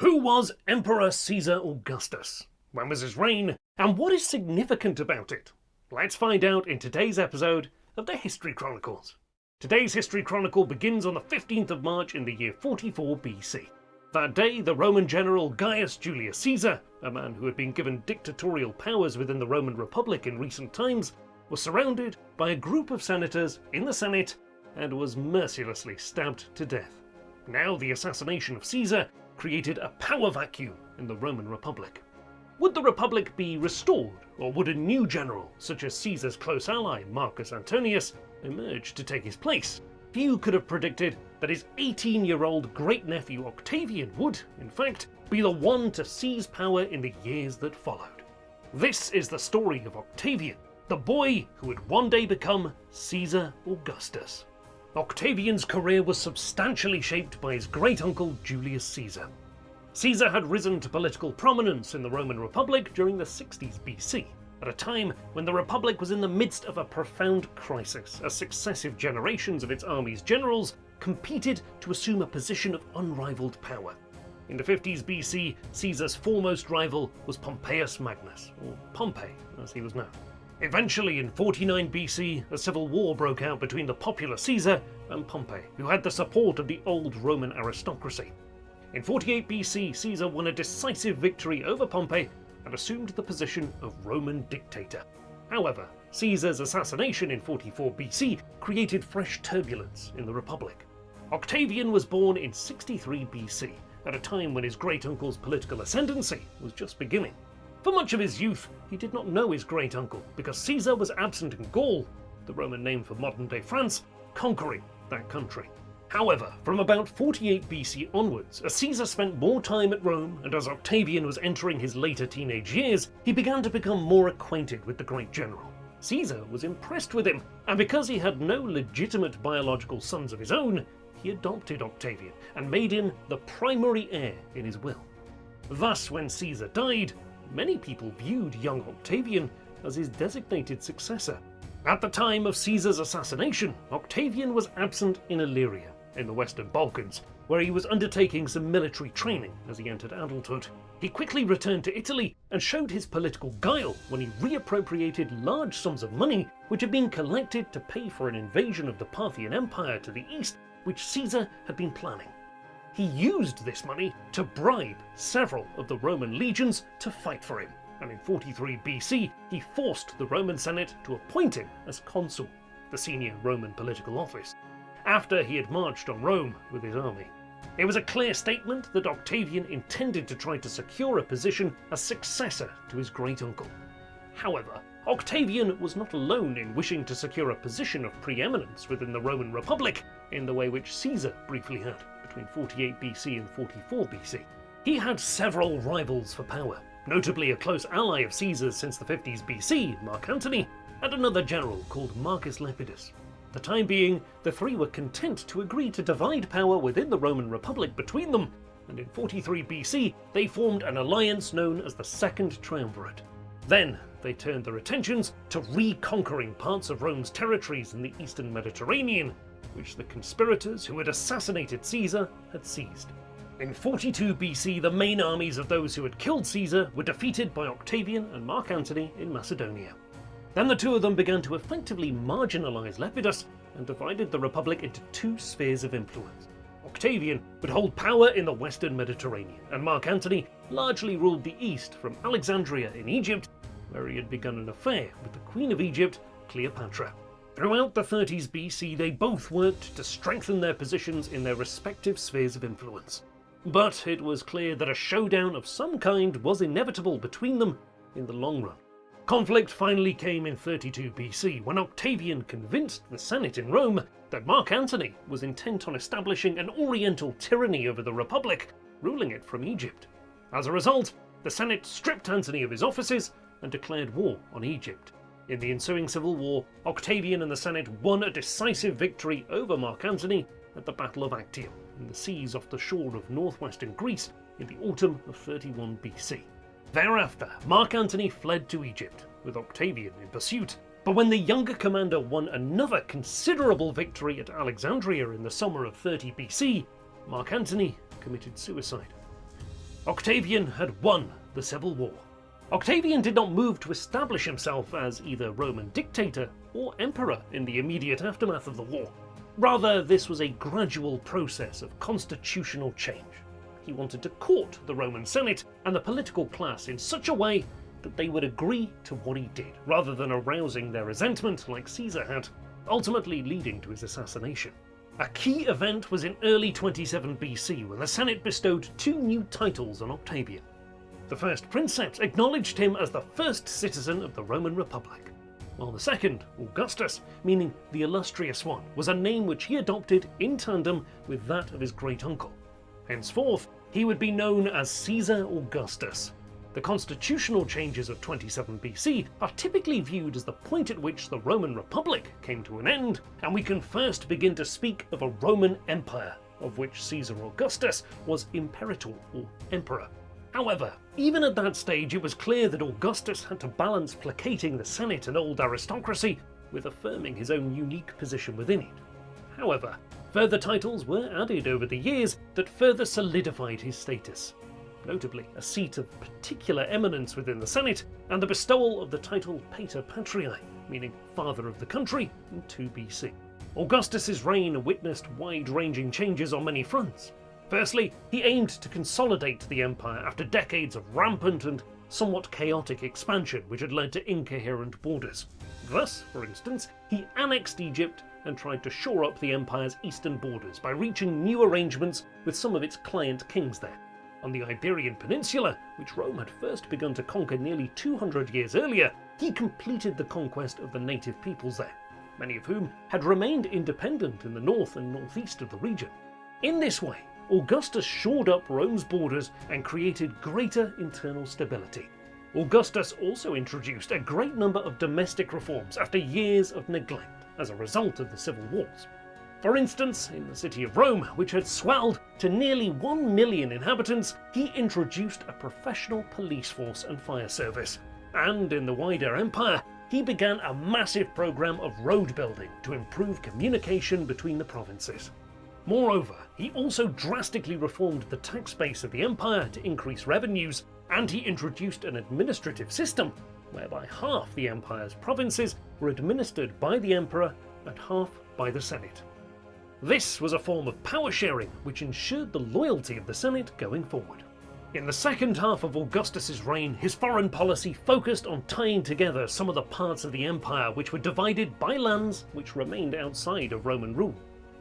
Who was Emperor Caesar Augustus? When was his reign? And what is significant about it? Let's find out in today's episode of the History Chronicles. Today's History Chronicle begins on the 15th of March in the year 44 BC. That day, the Roman general Gaius Julius Caesar, a man who had been given dictatorial powers within the Roman Republic in recent times, was surrounded by a group of senators in the Senate and was mercilessly stabbed to death. Now the assassination of Caesar created a power vacuum in the Roman Republic. Would the Republic be restored, or would a new general, such as Caesar's close ally Marcus Antonius, emerge to take his place? Few could have predicted that his 18-year-old great-nephew Octavian would, in fact, be the one to seize power in the years that followed. This is the story of Octavian, the boy who would one day become Caesar Augustus. Octavian's career was substantially shaped by his great-uncle Julius Caesar. Caesar had risen to political prominence in the Roman Republic during the 60s BC, at a time when the Republic was in the midst of a profound crisis, as successive generations of its army's generals competed to assume a position of unrivaled power. In the 50s BC, Caesar's foremost rival was Pompeius Magnus, or Pompey as he was known. Eventually, in 49 BC, a civil war broke out between the popular Caesar and Pompey, who had the support of the old Roman aristocracy. In 48 BC, Caesar won a decisive victory over Pompey and assumed the position of Roman dictator. However, Caesar's assassination in 44 BC created fresh turbulence in the Republic. Octavian was born in 63 BC, at a time when his great-uncle's political ascendancy was just beginning. For much of his youth, he did not know his great-uncle because Caesar was absent in Gaul, the Roman name for modern-day France, conquering that country. However, from about 48 BC onwards, as Caesar spent more time at Rome and as Octavian was entering his later teenage years, he began to become more acquainted with the great general. Caesar was impressed with him, and because he had no legitimate biological sons of his own, he adopted Octavian and made him the primary heir in his will. Thus, when Caesar died, many people viewed young Octavian as his designated successor. At the time of Caesar's assassination, Octavian was absent in Illyria, in the Western Balkans, where he was undertaking some military training as he entered adulthood. He quickly returned to Italy and showed his political guile when he reappropriated large sums of money which had been collected to pay for an invasion of the Parthian Empire to the east, which Caesar had been planning. He used this money to bribe several of the Roman legions to fight for him, and in 43 BC he forced the Roman Senate to appoint him as consul, the senior Roman political office, after he had marched on Rome with his army. It was a clear statement that Octavian intended to try to secure a position as successor to his great-uncle. However, Octavian was not alone in wishing to secure a position of preeminence within the Roman Republic in the way which Caesar briefly had between 48 BC and 44 BC. He had several rivals for power, notably a close ally of Caesar's since the 50s BC, Mark Antony, and another general called Marcus Lepidus. For the time being, the three were content to agree to divide power within the Roman Republic between them, and in 43 BC they formed an alliance known as the Second Triumvirate. Then they turned their attentions to reconquering parts of Rome's territories in the eastern Mediterranean, which the conspirators who had assassinated Caesar had seized. In 42 BC, the main armies of those who had killed Caesar were defeated by Octavian and Mark Antony in Macedonia. Then the two of them began to effectively marginalize Lepidus and divided the Republic into two spheres of influence. Octavian would hold power in the western Mediterranean, and Mark Antony largely ruled the east from Alexandria in Egypt, where he had begun an affair with the Queen of Egypt, Cleopatra. Throughout the 30s BC, they both worked to strengthen their positions in their respective spheres of influence. But it was clear that a showdown of some kind was inevitable between them in the long run. Conflict finally came in 32 BC, when Octavian convinced the Senate in Rome that Mark Antony was intent on establishing an oriental tyranny over the Republic, ruling it from Egypt. As a result, the Senate stripped Antony of his offices and declared war on Egypt. In the ensuing civil war, Octavian and the Senate won a decisive victory over Mark Antony at the Battle of Actium, in the seas off the shore of northwestern Greece in the autumn of 31 BC. Thereafter, Mark Antony fled to Egypt, with Octavian in pursuit, but when the younger commander won another considerable victory at Alexandria in the summer of 30 BC, Mark Antony committed suicide. Octavian had won the Civil War. Octavian did not move to establish himself as either Roman dictator or emperor in the immediate aftermath of the war. Rather, this was a gradual process of constitutional change. He wanted to court the Roman Senate and the political class in such a way that they would agree to what he did, rather than arousing their resentment like Caesar had, ultimately leading to his assassination. A key event was in early 27 BC when the Senate bestowed 2 new titles on Octavian. The first princeps acknowledged him as the first citizen of the Roman Republic, while the second, Augustus, meaning the illustrious one, was a name which he adopted in tandem with that of his great-uncle. Henceforth, he would be known as Caesar Augustus. The constitutional changes of 27 BC are typically viewed as the point at which the Roman Republic came to an end, and we can first begin to speak of a Roman Empire, of which Caesar Augustus was imperator or emperor. However, even at that stage it was clear that Augustus had to balance placating the Senate and old aristocracy with affirming his own unique position within it. However, further titles were added over the years that further solidified his status, notably a seat of particular eminence within the Senate and the bestowal of the title Pater Patriae, meaning father of the country, in 2 BC. Augustus's reign witnessed wide-ranging changes on many fronts. Firstly, he aimed to consolidate the empire after decades of rampant and somewhat chaotic expansion which had led to incoherent borders. Thus, for instance, he annexed Egypt and tried to shore up the empire's eastern borders by reaching new arrangements with some of its client kings there. On the Iberian Peninsula, which Rome had first begun to conquer nearly 200 years earlier, he completed the conquest of the native peoples there, many of whom had remained independent in the north and northeast of the region. In this way, Augustus shored up Rome's borders and created greater internal stability. Augustus also introduced a great number of domestic reforms after years of neglect as a result of the civil wars. For instance, in the city of Rome, which had swelled to nearly 1 million inhabitants, he introduced a professional police force and fire service. And in the wider empire, he began a massive program of road building to improve communication between the provinces. Moreover, he also drastically reformed the tax base of the empire to increase revenues, and he introduced an administrative system whereby half the empire's provinces were administered by the emperor and half by the Senate. This was a form of power sharing which ensured the loyalty of the Senate going forward. In the second half of Augustus's reign, his foreign policy focused on tying together some of the parts of the empire which were divided by lands which remained outside of Roman rule.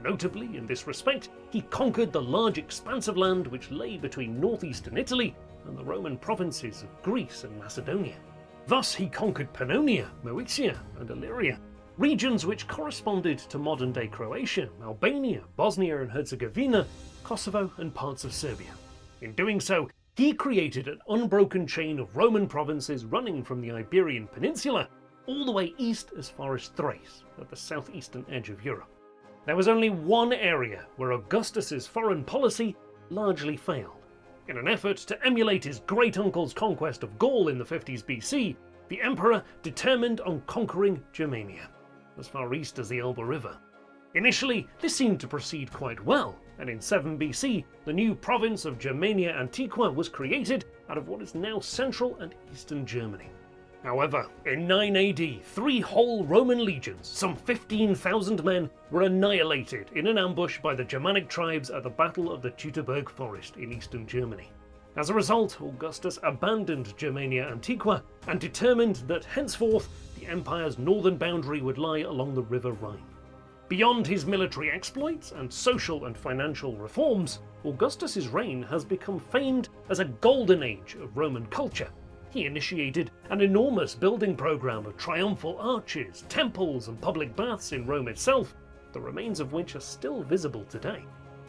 Notably, in this respect, he conquered the large expanse of land which lay between northeastern Italy and the Roman provinces of Greece and Macedonia. Thus he conquered Pannonia, Moesia, and Illyria, regions which corresponded to modern-day Croatia, Albania, Bosnia and Herzegovina, Kosovo, and parts of Serbia. In doing so, he created an unbroken chain of Roman provinces running from the Iberian Peninsula all the way east as far as Thrace, at the southeastern edge of Europe. There was only one area where Augustus's foreign policy largely failed. In an effort to emulate his great-uncle's conquest of Gaul in the 50s BC, the emperor determined on conquering Germania, as far east as the Elbe River. Initially, this seemed to proceed quite well, and in 7 BC, the new province of Germania Antiqua was created out of what is now central and eastern Germany. However, in 9 AD, 3 whole Roman legions, some 15,000 men, were annihilated in an ambush by the Germanic tribes at the Battle of the Teutoburg Forest in eastern Germany. As a result, Augustus abandoned Germania Antiqua and determined that henceforth the empire's northern boundary would lie along the River Rhine. Beyond his military exploits and social and financial reforms, Augustus's reign has become famed as a golden age of Roman culture. He initiated an enormous building program of triumphal arches, temples, and public baths in Rome itself, the remains of which are still visible today.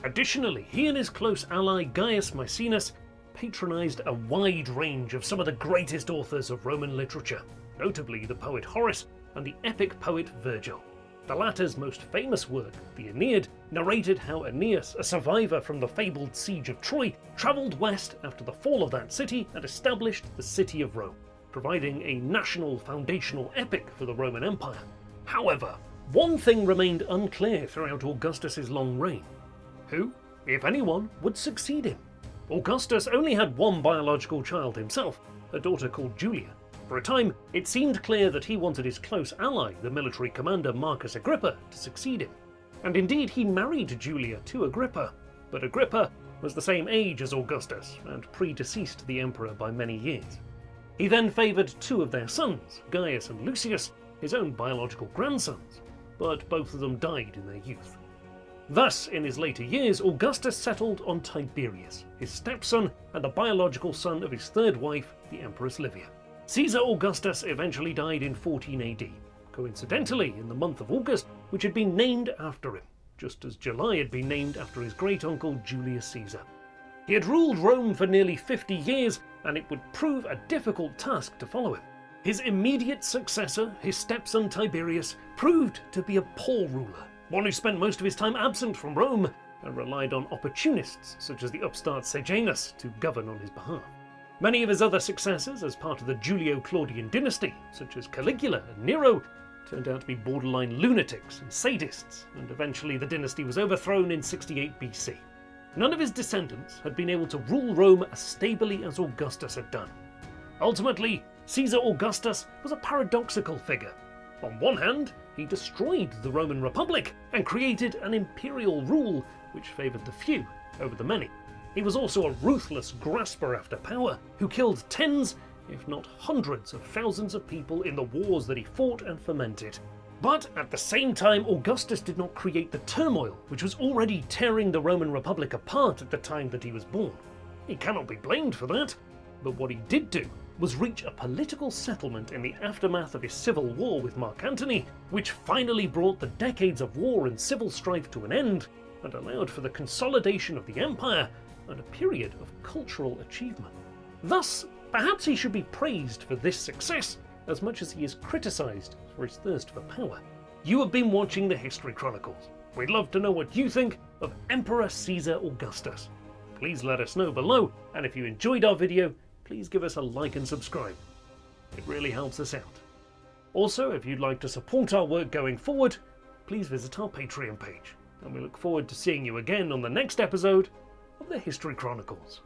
Additionally, he and his close ally Gaius Maecenas patronized a wide range of some of the greatest authors of Roman literature, notably the poet Horace and the epic poet Virgil. The latter's most famous work, the Aeneid, narrated how Aeneas, a survivor from the fabled siege of Troy, travelled west after the fall of that city and established the city of Rome, providing a national foundational epic for the Roman Empire. However, one thing remained unclear throughout Augustus's long reign. Who, if anyone, would succeed him? Augustus only had one biological child himself, a daughter called Julia. For a time, it seemed clear that he wanted his close ally, the military commander Marcus Agrippa, to succeed him. And indeed, he married Julia to Agrippa. But Agrippa was the same age as Augustus, and predeceased the emperor by many years. He then favoured two of their sons, Gaius and Lucius, his own biological grandsons, but both of them died in their youth. Thus, in his later years, Augustus settled on Tiberius, his stepson and the biological son of his third wife, the Empress Livia. Caesar Augustus eventually died in 14 AD, coincidentally in the month of August, which had been named after him, just as July had been named after his great-uncle Julius Caesar. He had ruled Rome for nearly 50 years, and it would prove a difficult task to follow him. His immediate successor, his stepson Tiberius, proved to be a poor ruler, one who spent most of his time absent from Rome and relied on opportunists such as the upstart Sejanus to govern on his behalf. Many of his other successors as part of the Julio-Claudian dynasty, such as Caligula and Nero, turned out to be borderline lunatics and sadists, and eventually the dynasty was overthrown in 68 BC. None of his descendants had been able to rule Rome as stably as Augustus had done. Ultimately, Caesar Augustus was a paradoxical figure. On one hand, he destroyed the Roman Republic and created an imperial rule which favoured the few over the many. He was also a ruthless grasper after power who killed tens, if not hundreds of thousands of people in the wars that he fought and fomented. But at the same time, Augustus did not create the turmoil which was already tearing the Roman Republic apart at the time that he was born. He cannot be blamed for that, but what he did do was reach a political settlement in the aftermath of his civil war with Mark Antony, which finally brought the decades of war and civil strife to an end and allowed for the consolidation of the empire and a period of cultural achievement. Thus, perhaps he should be praised for this success as much as he is criticised for his thirst for power. You have been watching the History Chronicles. We'd love to know what you think of Emperor Caesar Augustus. Please let us know below, and if you enjoyed our video, please give us a like and subscribe. It really helps us out. Also, if you'd like to support our work going forward, please visit our Patreon page, and we look forward to seeing you again on the next episode of the History Chronicles.